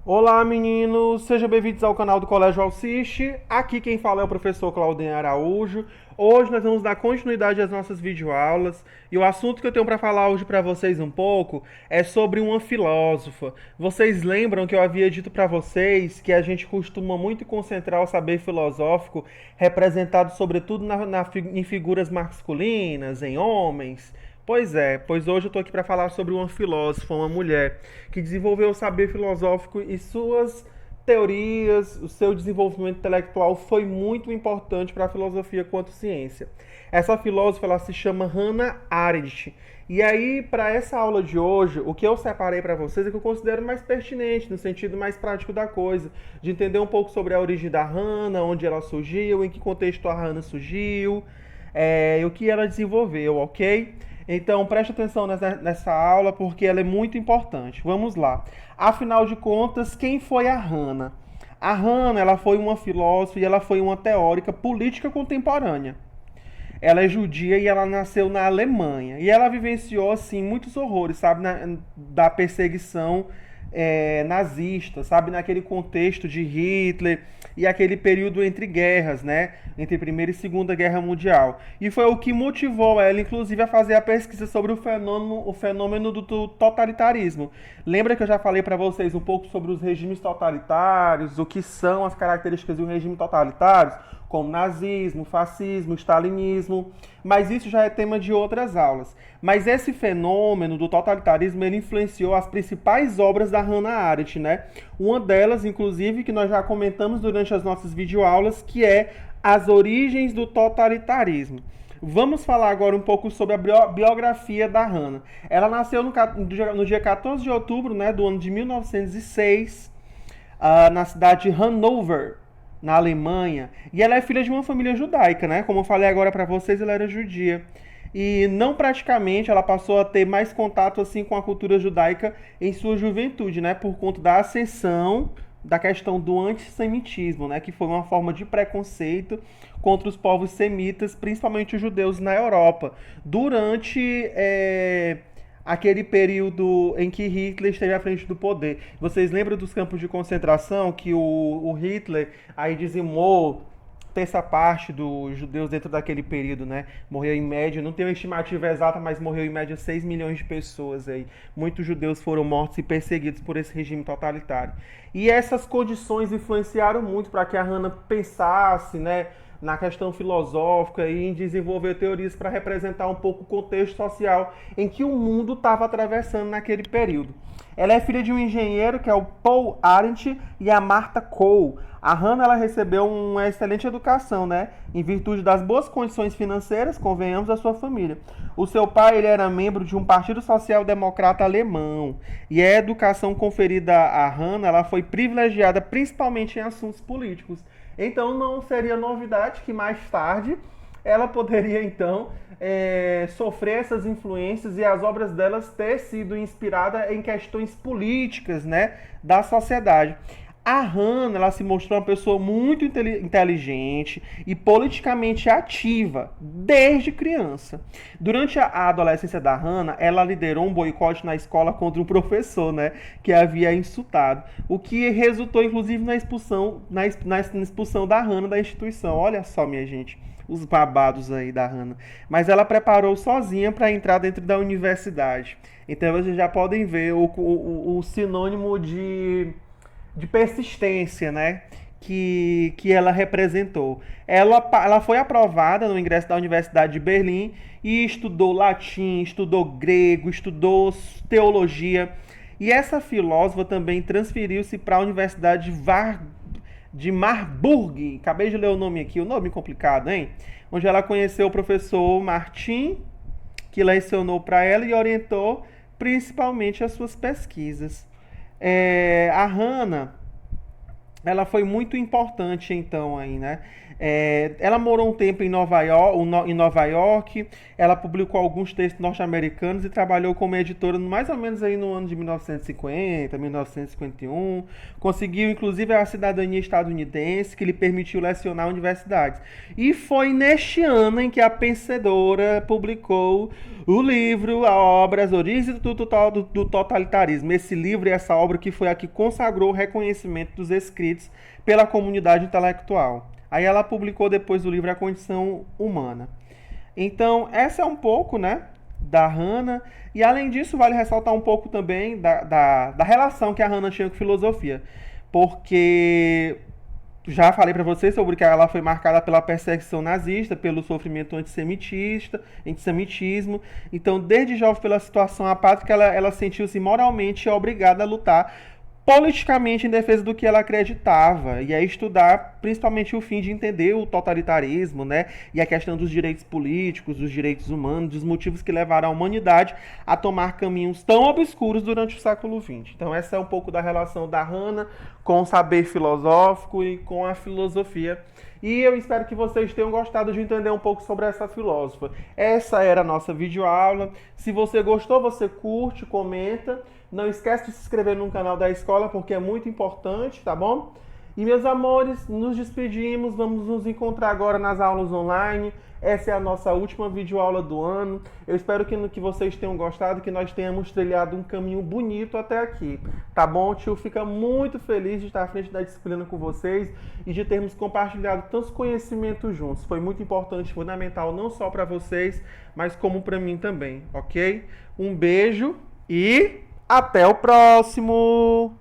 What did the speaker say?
Olá, meninos! Sejam bem-vindos ao canal do Colégio Alciste. Aqui quem fala é o professor Claudem Araújo. Hoje nós vamos dar continuidade às nossas videoaulas e o assunto que eu tenho para falar hoje para vocês um pouco é sobre uma filósofa. Vocês lembram que eu havia dito para vocês que a gente costuma muito concentrar o saber filosófico representado sobretudo em figuras masculinas, em homens? Pois é, pois hoje eu estou aqui para falar sobre uma filósofa, uma mulher, que desenvolveu o saber filosófico e suas teorias, o seu desenvolvimento intelectual foi muito importante para a filosofia quanto ciência. Essa filósofa ela se chama Hannah Arendt. E aí, para essa aula de hoje, o que eu separei para vocês é que eu considero mais pertinente, no sentido mais prático da coisa, de entender um pouco sobre a origem da Hannah, onde ela surgiu, em que contexto a Hannah surgiu, e o que ela desenvolveu, ok? Então preste atenção nessa aula porque ela é muito importante. Vamos lá. Afinal de contas, quem foi a Hannah? A Hannah ela foi uma filósofa e ela foi uma teórica política contemporânea. Ela é judia e ela nasceu na Alemanha. E ela vivenciou, assim, muitos horrores, sabe? Da perseguição nazista, sabe? Naquele contexto de Hitler e aquele período entre guerras, né? Entre Primeira e Segunda Guerra Mundial. E foi o que motivou ela, inclusive, a fazer a pesquisa sobre o fenômeno do totalitarismo. Lembra que eu já falei para vocês um pouco sobre os regimes totalitários, o que são as características de um regime totalitário? Como nazismo, fascismo, stalinismo, mas isso já é tema de outras aulas. Mas esse fenômeno do totalitarismo, ele influenciou as principais obras da Hannah Arendt, né? Uma delas, inclusive, que nós já comentamos durante as nossas videoaulas, que é As Origens do Totalitarismo. Vamos falar agora um pouco sobre a biografia da Hannah. Ela nasceu no dia 14 de outubro, né, do ano de 1906, na cidade de Hannover, na Alemanha. E ela é filha de uma família judaica, né? Como eu falei agora para vocês, ela era judia. E não praticamente ela passou a ter mais contato assim com a cultura judaica em sua juventude, né? Por conta da ascensão da questão do antissemitismo, né? Que foi uma forma de preconceito contra os povos semitas, principalmente os judeus na Europa, durante aquele período em que Hitler esteve à frente do poder. Vocês lembram dos campos de concentração que o Hitler aí dizimou terça parte dos judeus dentro daquele período, né? Morreu em média, não tenho uma estimativa exata, mas morreu em média 6 milhões de pessoas aí. Muitos judeus foram mortos e perseguidos por esse regime totalitário. E essas condições influenciaram muito para que a Hannah pensasse, né, na questão filosófica e em desenvolver teorias para representar um pouco o contexto social em que o mundo estava atravessando naquele período. Ela é filha de um engenheiro que é o Paul Arendt e a Martha Cole. A Hannah ela recebeu uma excelente educação, né? Em virtude das boas condições financeiras, convenhamos, da sua família. O seu pai ele era membro de um partido social-democrata alemão. E a educação conferida a Hannah ela foi privilegiada principalmente em assuntos políticos. Então não seria novidade que mais tarde ela poderia então sofrer essas influências e as obras delas ter sido inspiradas em questões políticas, né, da sociedade. A Hannah ela se mostrou uma pessoa muito inteligente e politicamente ativa desde criança. Durante a adolescência da Hannah, ela liderou um boicote na escola contra um professor, né, que havia insultado, o que resultou inclusive na expulsão da Hannah da instituição. Olha só, minha gente, os babados aí da Hannah. Mas ela preparou sozinha para entrar dentro da universidade. Então vocês já podem ver o sinônimo de persistência, né? Que ela representou. Ela foi aprovada no ingresso da Universidade de Berlim e estudou latim, estudou grego, estudou teologia. E essa filósofa também transferiu-se para a Universidade de Marburg. Acabei de ler o nome aqui, o nome complicado, hein? Onde ela conheceu o professor Martin, que lecionou para ela e orientou principalmente as suas pesquisas. A Hannah ela foi muito importante então aí, né? Ela morou um tempo em Nova York, ela publicou alguns textos norte-americanos e trabalhou como editora mais ou menos aí no ano de 1950, 1951. Conseguiu inclusive a cidadania estadunidense, que lhe permitiu lecionar em universidades. E foi neste ano em que a pensadora publicou o livro, a obra As Origens do Totalitarismo. Esse livro e essa obra que foi a que consagrou o reconhecimento dos escritos pela comunidade intelectual. Aí ela publicou depois do livro A Condição Humana. Então, essa é um pouco, né, da Hannah. E além disso, vale ressaltar um pouco também da relação que a Hannah tinha com filosofia. Porque já falei para você sobre que ela foi marcada pela perseguição nazista, pelo sofrimento antissemitismo. Então, desde jovem, pela situação apática, ela sentiu-se moralmente obrigada a lutar politicamente em defesa do que ela acreditava, e é estudar principalmente o fim de entender o totalitarismo, né, e a questão dos direitos políticos, dos direitos humanos, dos motivos que levaram a humanidade a tomar caminhos tão obscuros durante o século XX. Então essa é um pouco da relação da Hannah com o saber filosófico e com a filosofia. E eu espero que vocês tenham gostado de entender um pouco sobre essa filósofa. Essa era a nossa videoaula. Se você gostou, você curte, comenta. Não esquece de se inscrever no canal da escola, porque é muito importante, tá bom? E meus amores, nos despedimos, vamos nos encontrar agora nas aulas online. Essa é a nossa última videoaula do ano. Eu espero que vocês tenham gostado, que nós tenhamos trilhado um caminho bonito até aqui. Tá bom? O tio fica muito feliz de estar à frente da disciplina com vocês e de termos compartilhado tantos conhecimentos juntos. Foi muito importante, fundamental, não só para vocês, mas como para mim também, ok? Um beijo e até o próximo!